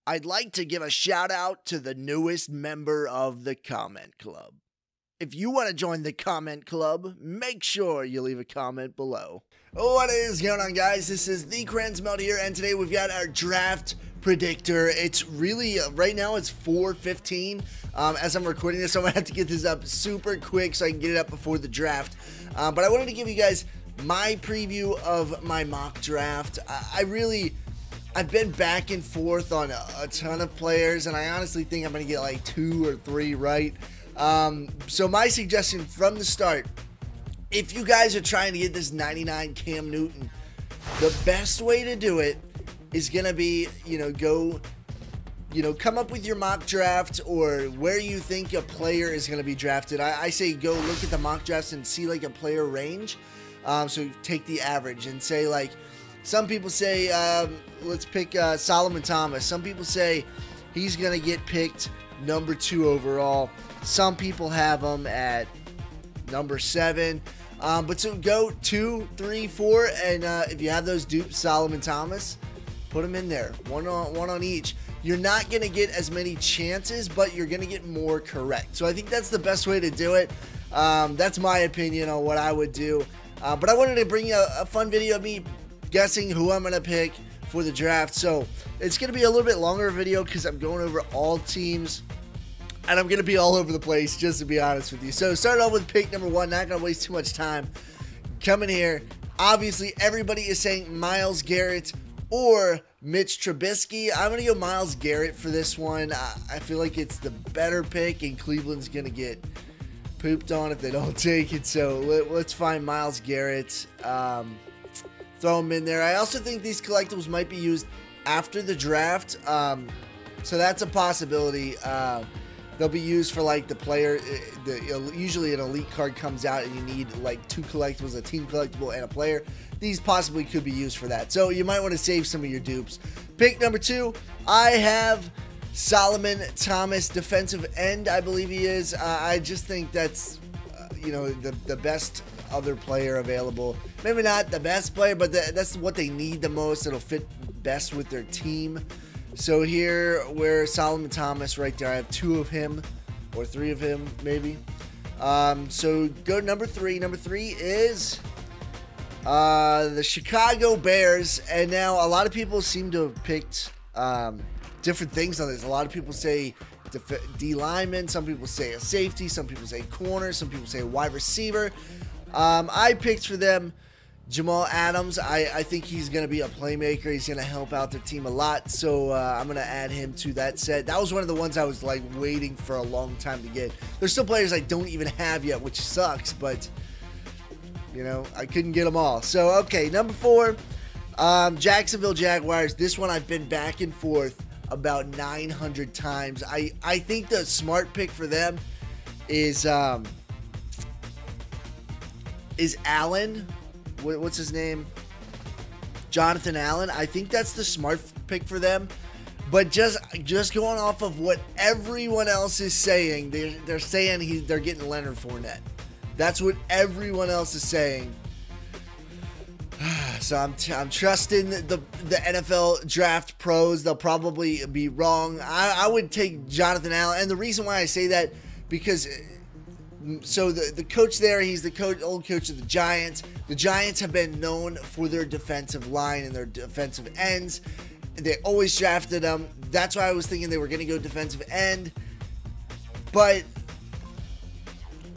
I'd like to give a shout out to the newest member of the Comment Club. If you want to join the Comment Club, make sure you leave a comment below. What is going on, guys? This is TheCrayonsMelt here, and today we've got our draft predictor. It's really, right now it's 4:15 as I'm recording this, so I'm going to have to get this up super quick so I can get it up before the draft. But I wanted to give you guys my preview of my mock draft. I've been back and forth on a ton of players, and I honestly think I'm going to get like 2 or 3 right. So my suggestion from the start, if you guys are trying to get this 99 Cam Newton, the best way to do it is going to be, come up with your mock draft or where you think a player is going to be drafted. I say go look at the mock drafts and see like a player range. So take the average and say, like, some people say, let's pick Solomon Thomas. Some people say he's going to get picked number 2 overall. Some people have him at number 7. But so go 2, 3, 4, and if you have those dupes, Solomon Thomas, put them in there. One on each. You're not going to get as many chances, but you're going to get more correct. So I think that's the best way to do it. That's my opinion on what I would do. But I wanted to bring you a fun video of me guessing who I'm going to pick for the draft. So it's going to be a little bit longer video because I'm going over all teams. And I'm going to be all over the place, just to be honest with you. So start off with pick number 1. Not going to waste too much time. Coming here, obviously everybody is saying Myles Garrett or Mitch Trubisky. I'm going to go Myles Garrett for this one. I feel like it's the better pick, and Cleveland's going to get pooped on if they don't take it. So let's find Myles Garrett. Throw him in there. I also think these collectibles might be used after the draft. So that's a possibility. They'll be used for like the player. Usually an elite card comes out and you need like 2 collectibles, a team collectible and a player. These possibly could be used for that. So you might want to save some of your dupes. Pick number 2, I have Solomon Thomas, defensive end, I believe he is. I just think that's, the best other player available. Maybe not the best player, but that's what they need the most. It'll fit best with their team. So here, where Solomon Thomas right there, I have 2 of him, or 3 of him, maybe. So go to number 3. Number 3 is the Chicago Bears. And now a lot of people seem to have picked different things on this. A lot of people say D lineman. Some people say a safety. Some people say corner. Some people say wide receiver. I picked for them Jamal Adams. I think he's going to be a playmaker. He's going to help out their team a lot. So I'm going to add him to that set. That was one of the ones I was like waiting for a long time to get. There's still players I don't even have yet, which sucks, but I couldn't get them all. So, okay, number 4, Jacksonville Jaguars. This one I've been back and forth about 900 times. I think the smart pick for them is Allen. What's his name? Jonathan Allen. I think that's the smart pick for them. But just going off of what everyone else is saying, they're saying they're getting Leonard Fournette. That's what everyone else is saying. So I'm trusting the NFL draft pros. They'll probably be wrong. I would take Jonathan Allen, and the reason why I say that, because so the coach there, he's the old coach of the Giants. The Giants have been known for their defensive line and their defensive ends. They always drafted them. That's why I was thinking they were going to go defensive end. But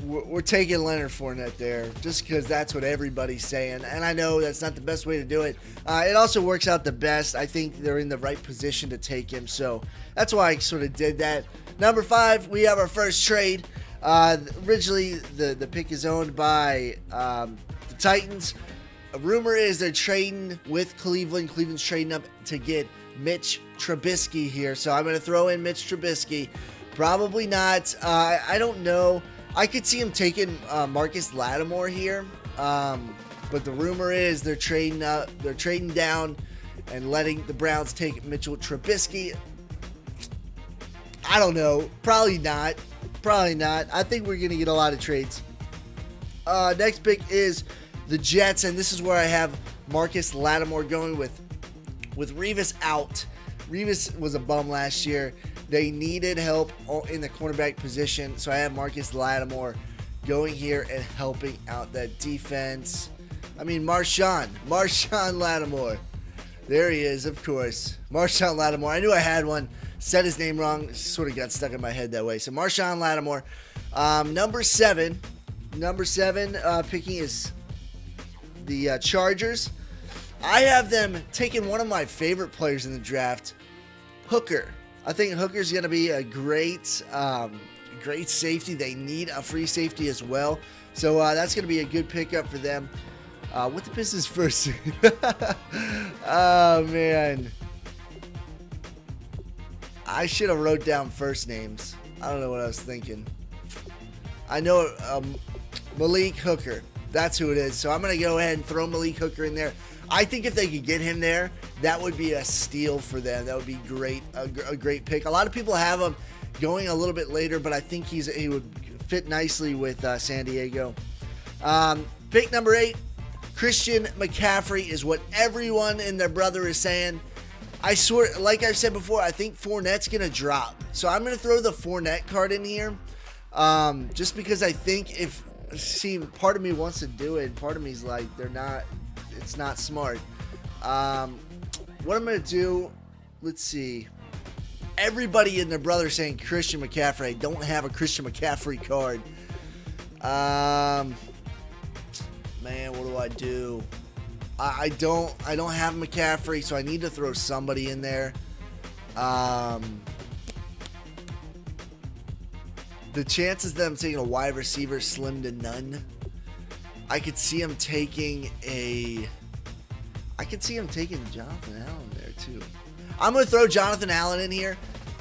we're taking Leonard Fournette there just because that's what everybody's saying. And I know that's not the best way to do it. It also works out the best. I think they're in the right position to take him. So that's why I sort of did that. Number 5, we have our first trade. Originally, the pick is owned by the Titans. A rumor is they're trading with Cleveland. Cleveland's trading up to get Mitch Trubisky here. So I'm going to throw in Mitch Trubisky. Probably not. I don't know. I could see him taking Marcus Lattimore here. But the rumor is they're trading up. They're trading down and letting the Browns take Mitchell Trubisky. I don't know. Probably not. Probably not. I think we're going to get a lot of trades. Next pick is the Jets, and this is where I have Marcus Lattimore going with Revis out. Revis was a bum last year. They needed help in the cornerback position, so I have Marcus Lattimore going here and helping out that defense. I mean, Marshawn Lattimore. There he is, of course. Marshawn Lattimore. I knew I had one. Said his name wrong. Sort of got stuck in my head that way. So Marshawn Lattimore. Number seven picking is the Chargers. I have them taking one of my favorite players in the draft, Hooker. I think Hooker's going to be a great safety. They need a free safety as well. So that's going to be a good pickup for them. What the piss is first? Oh, man. I should have wrote down first names. I don't know what I was thinking. I know Malik Hooker. That's who it is. So I'm going to go ahead and throw Malik Hooker in there. I think if they could get him there, that would be a steal for them. That would be great, a great pick. A lot of people have him going a little bit later, but I think he would fit nicely with San Diego. Pick number 8, Christian McCaffrey is what everyone and their brother is saying. I swear, like I've said before, I think Fournette's going to drop. So I'm going to throw the Fournette card in here. Just because I think part of me wants to do it. Part of me is like, it's not smart. What I'm going to do, let's see. Everybody and their brother saying Christian McCaffrey. I don't have a Christian McCaffrey card. Man, what do I do? I don't have McCaffrey, so I need to throw somebody in there. The chances of them taking a wide receiver slim to none. I could see him taking Jonathan Allen there too. I'm going to throw Jonathan Allen in here,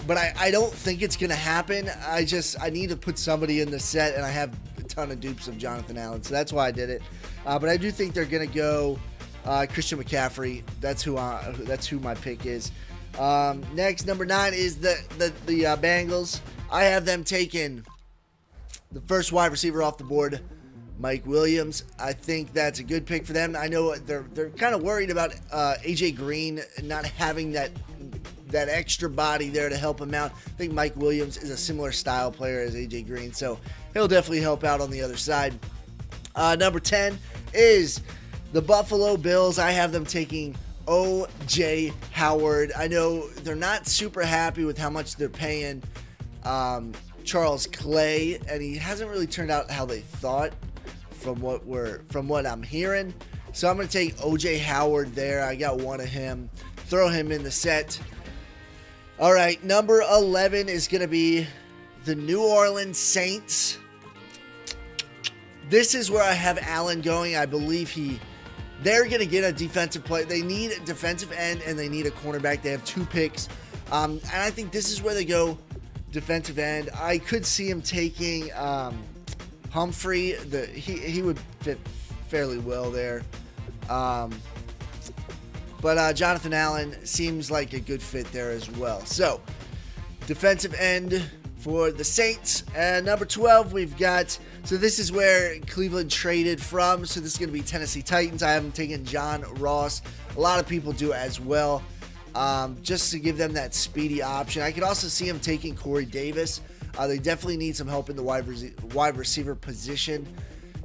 but I don't think it's going to happen. I need to put somebody in the set, and I have a ton of dupes of Jonathan Allen, so that's why I did it. But I do think they're going to go Christian McCaffrey. That's who my pick is. Next, number 9 is the Bengals. I have them taking the first wide receiver off the board, Mike Williams. I think that's a good pick for them. I know they're kind of worried about AJ Green not having that extra body there to help him out. I think Mike Williams is a similar style player as AJ Green, so he'll definitely help out on the other side. Number 10 is the Buffalo Bills. I have them taking O.J. Howard. I know they're not super happy with how much they're paying Charles Clay, and he hasn't really turned out how they thought from what I'm hearing. So I'm going to take O.J. Howard there. I got one of him. Throw him in the set. All right, number 11 is going to be the New Orleans Saints. This is where I have Allen going. I believe they're going to get a defensive play. They need a defensive end, and they need a cornerback. They have 2 picks. And I think this is where they go defensive end. I could see him taking Humphrey. He would fit fairly well there. But Jonathan Allen seems like a good fit there as well. So, defensive end for the Saints. And number 12, we've got... So this is where Cleveland traded from. So this is going to be Tennessee Titans. I haven't taken John Ross. A lot of people do as well. Just to give them that speedy option. I could also see him taking Corey Davis. They definitely need some help in the wide receiver position.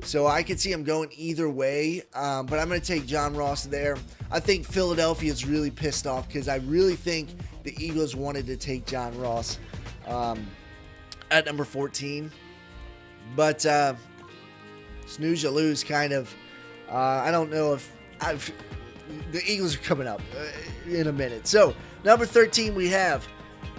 So I could see him going either way. But I'm going to take John Ross there. I think Philadelphia is really pissed off because I really think the Eagles wanted to take John Ross at number 14. But snooze you lose, kind of. I don't know if the Eagles are coming up in a minute. So number 13, we have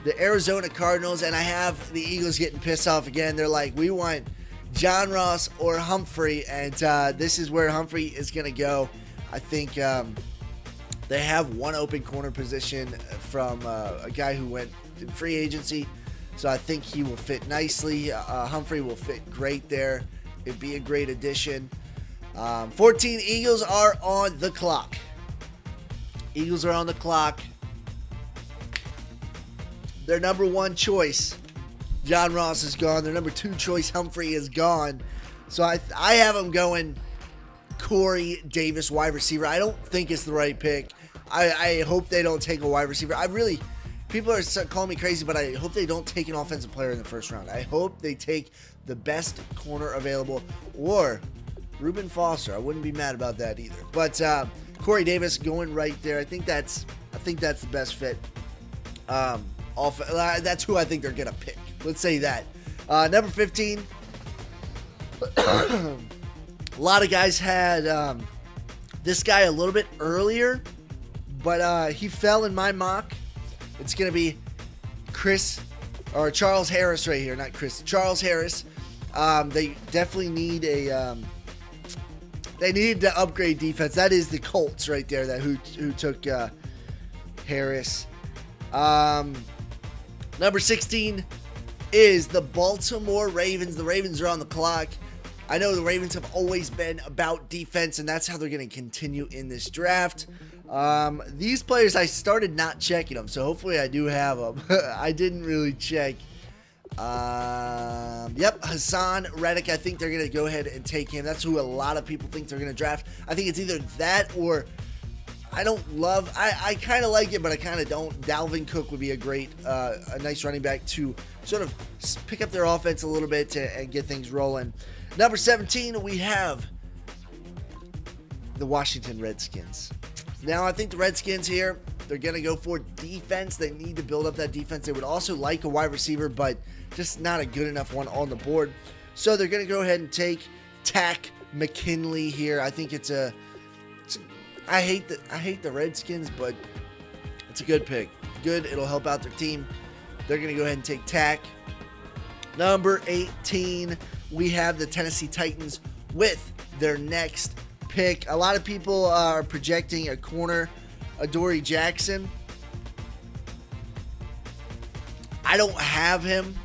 the Arizona Cardinals, and I have the Eagles getting pissed off again. They're like, we want John Ross or Humphrey, and this is where Humphrey is going to go. I think they have one open corner position from a guy who went in free agency. So I think he will fit nicely. Humphrey will fit great there. It'd be a great addition. 14, Eagles are on the clock. Eagles are on the clock. Their number 1 choice, John Ross, is gone. Their number 2 choice, Humphrey, is gone. So I have them going Corey Davis, wide receiver. I don't think it's the right pick. I hope they don't take a wide receiver. people are calling me crazy, but I hope they don't take an offensive player in the first round. I hope they take the best corner available, or Reuben Foster. I wouldn't be mad about that either. But Corey Davis going right there. I think that's the best fit. That's who I think they're gonna pick. Let's say that. Number 15. A lot of guys had this guy a little bit earlier, but he fell in my mock. It's gonna be Charles Harris right here, not Chris. Charles Harris. They definitely need a. They needed to upgrade defense. That is the Colts right there. Who took Harris. Number 16 is the Baltimore Ravens. The Ravens are on the clock. I know the Ravens have always been about defense, and that's how they're going to continue in this draft. These players, I started not checking them, so hopefully I do have them. I didn't really check. Yep, Hassan Reddick. I think they're going to go ahead and take him. That's who a lot of people think they're going to draft. I think it's either that or I kind of like it, but I kind of don't. Dalvin Cook would be a nice running back to sort of pick up their offense a little bit and get things rolling. Number 17, we have the Washington Redskins. Now, I think the Redskins here, they're going to go for defense. They need to build up that defense. They would also like a wide receiver, but just not a good enough one on the board. So they're going to go ahead and take Tack McKinley here. I think I hate the Redskins, but it's a good pick. Good, it'll help out their team. They're going to go ahead and take Tack. Number 18, we have the Tennessee Titans with their next pick. A lot of people are projecting a corner, Adoree Jackson. I don't have him,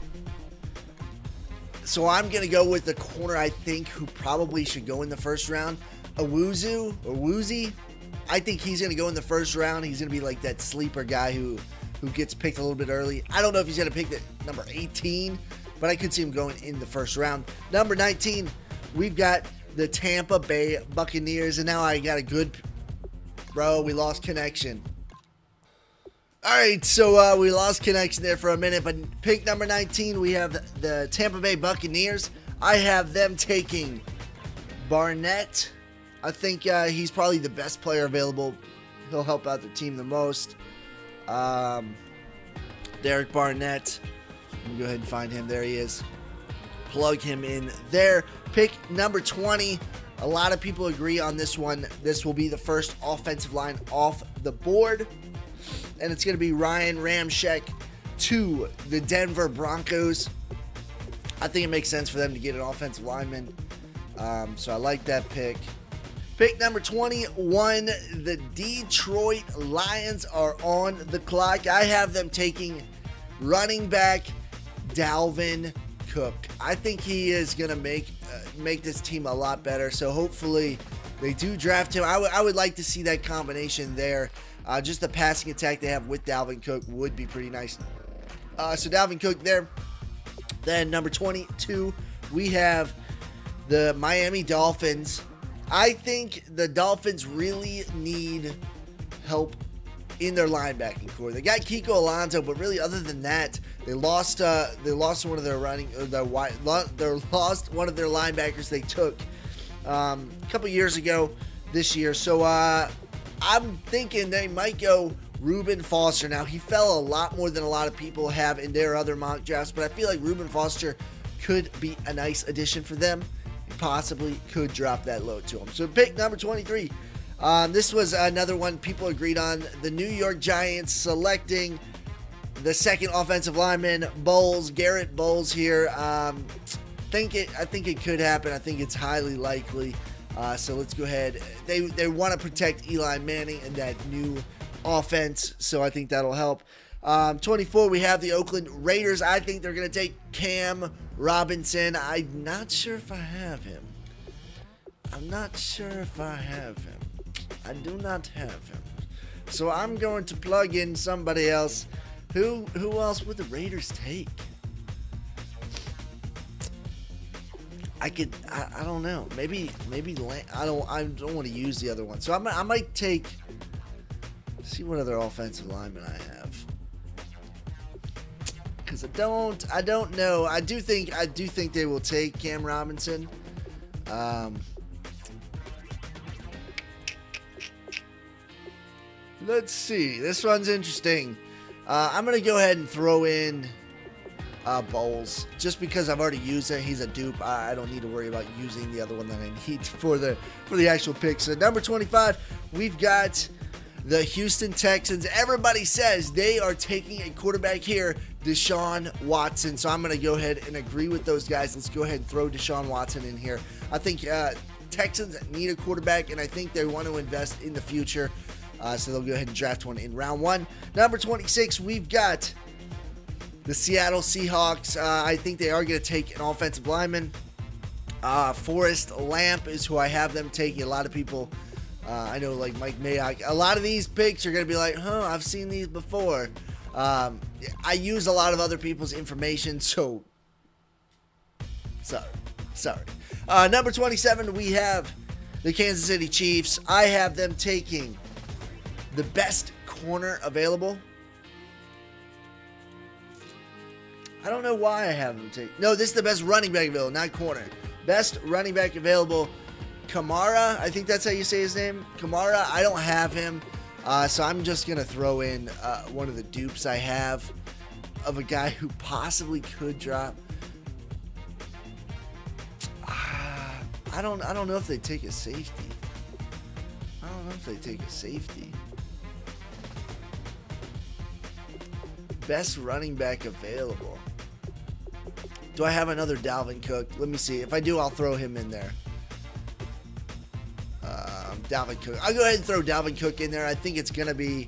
so I'm going to go with the corner I think who probably should go in the first round, Woozy. I think he's going to go in the first round. He's going to be like that sleeper guy who gets picked a little bit early. I don't know if he's going to pick the number 18, but I could see him going in the first round. Number 19, we've got the Tampa Bay Buccaneers, and now I got a good... Bro, we lost connection. All right, so we lost connection there for a minute, but pick number 19, we have the Tampa Bay Buccaneers. I have them taking Barnett. I think he's probably the best player available. He'll help out the team the most. Derek Barnett. Let me go ahead and find him. There he is. Plug him in there. Pick number 20. A lot of people agree on this one. This will be the first offensive line off the board. And it's going to be Ryan Ramczyk to the Denver Broncos. I think it makes sense for them to get an offensive lineman. So I like that pick. Pick number 21, the Detroit Lions are on the clock. I have them taking running back Dalvin Cook. I think he is going to make this team a lot better. So hopefully they do draft him. I would like to see that combination there. Just the passing attack they have with Dalvin Cook would be pretty nice. So Dalvin Cook there. Then number 22, we have the Miami Dolphins. I think the Dolphins really need help in their linebacking core. They got Kiko Alonso, but really, other than that, they lost one of their lost one of their linebackers they took a couple years ago this year. So I'm thinking they might go Reuben Foster. Now, he fell a lot more than a lot of people have in their other mock drafts, but I feel like Reuben Foster could be a nice addition for them. Possibly could drop that low to him. So pick number 23. This was another one people agreed on. The New York Giants selecting the second offensive lineman, Garrett Bowles here. I think it could happen. I think it's highly likely. So let's go ahead. They want to protect Eli Manning and that new offense, so I think that'll help. 24, we have the Oakland Raiders. I think they're going to take Cam Robinson. I'm not sure if I have him. I do not have him. So I'm going to plug in somebody else. Who else would the Raiders take? I don't know. Maybe I don't want to use the other one. So I might take. See what other offensive lineman I have. Because I don't know. I do think they will take Cam Robinson. Let's see. This one's interesting. I'm going to go ahead and throw in Bowles. Just because I've already used it. He's a dupe. I don't need to worry about using the other one that I need for the actual pick. So number 25, we've got the Houston Texans. Everybody says they are taking a quarterback here, Deshaun Watson. So I'm going to go ahead and agree with those guys. Let's go ahead and throw Deshaun Watson in here. I think Texans need a quarterback, and I think they want to invest in the future. So they'll go ahead and draft one in round 1. Number 26, we've got the Seattle Seahawks. I think they are going to take an offensive lineman. Forrest Lamp is who I have them taking. A lot of people, I know, like Mike Mayock, a lot of these picks are going to be like, I've seen these before. I use a lot of other people's information, so sorry. Number 27, we have the Kansas City Chiefs. I have them taking the best corner available. I don't know why I have them take. No, this is the best running back available, not corner. Best running back available. Kamara, I think that's how you say his name. Kamara, I don't have him. So I'm just going to throw in one of the dupes I have of a guy who possibly could drop. I don't know if they take a safety. Best running back available. Do I have another Dalvin Cook? Let me see. If I do, I'll throw him in there. Dalvin Cook. I'll go ahead and throw Dalvin Cook in there. I think it's going to be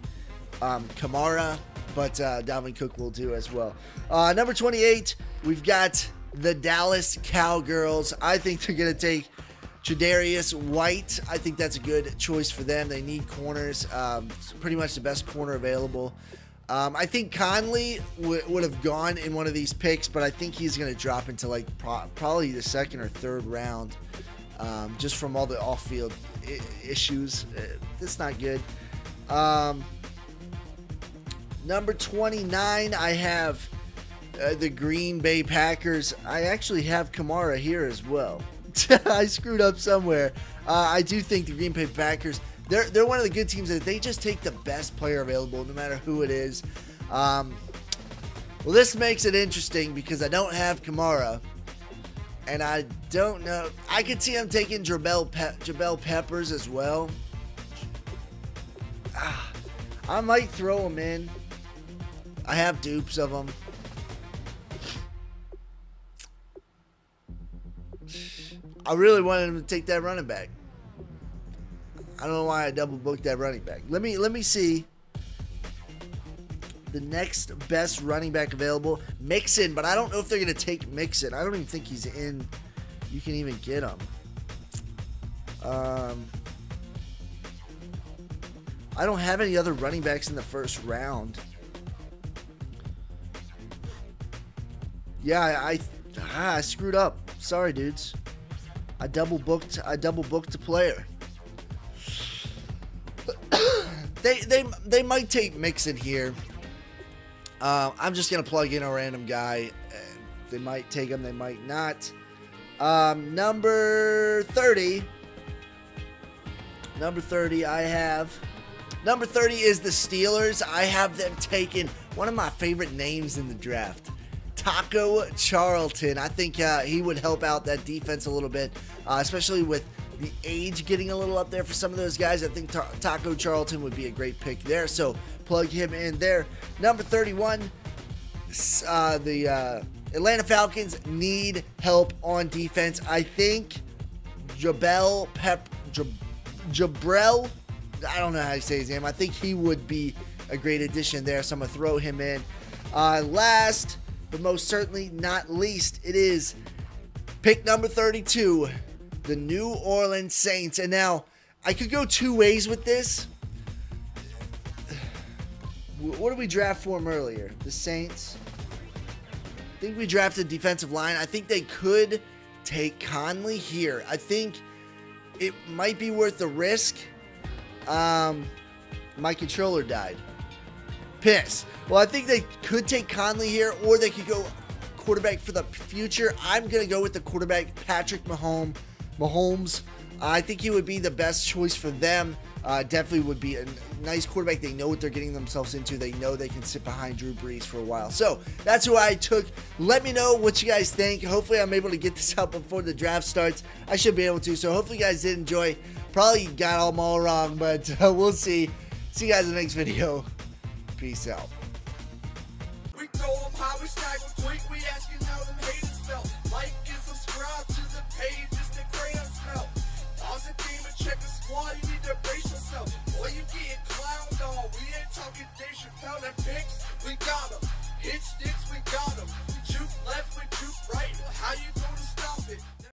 Kamara, but Dalvin Cook will do as well. Number 28, we've got the Dallas Cowgirls. I think they're going to take Tre'Davious White. I think that's a good choice for them. They need corners. Pretty much the best corner available. I think Conley would have gone in one of these picks, but I think he's going to drop into like probably the second or third round, just from all the off-field issues. That's not good. Number 29, I have the Green Bay Packers. I actually have Kamara here as well. I screwed up somewhere. I do think the Green Bay Packers, they're one of the good teams that they just take the best player available, no matter who it is. Well, this makes it interesting because I don't have Kamara, and I don't know. I could see him taking Jabel Peppers as well. I might throw him in. I have dupes of them. I really wanted him to take that running back. I don't know why I double booked that running back. Let me see. The next best running back available, Mixon, but I don't know if they're going to take Mixon. I don't even think he's in. You can even get him. I don't have any other running backs in the first round. Yeah, I screwed up. Sorry, dudes. I double booked a player. They might take Mixon here. I'm just gonna plug in a random guy. They might take him. They might not. Number 30. Number 30. Number 30 is the Steelers. I have them taking one of my favorite names in the draft, Taco Charlton. I think he would help out that defense a little bit, especially with the age getting a little up there for some of those guys. I think Taco Charlton would be a great pick there, so plug him in there. Number 31, the Atlanta Falcons need help on defense. I think Jabril, I don't know how to say his name. I think he would be a great addition there, so I'm going to throw him in. Last, but most certainly not least, it is pick number 32, the New Orleans Saints. And now, I could go two ways with this. What did we draft for them earlier? The Saints. I think we drafted defensive line. I think they could take Conley here. I think it might be worth the risk. My controller died. pissed. Well, I think they could take Conley here, or they could go quarterback for the future. I'm going to go with the quarterback, Patrick Mahomes. I think he would be the best choice for them. Definitely would be a nice quarterback. They know what they're getting themselves into. They know they can sit behind Drew Brees for a while. So that's who I took. Let me know what you guys think. Hopefully I'm able to get this out before the draft starts. I should be able to. So hopefully you guys did enjoy. Probably got them all wrong, but we'll see. See you guys in the next video. Peace out. We throw them high, we snag them quick, we asking how them haters felt. Like and subscribe to the page, it's the TheCrayonsMelt. Pause the game and check the squad, you need to brace yourself. Boy, you getting clowned on, we ain't talking Dave Chappelle and pics, we got them.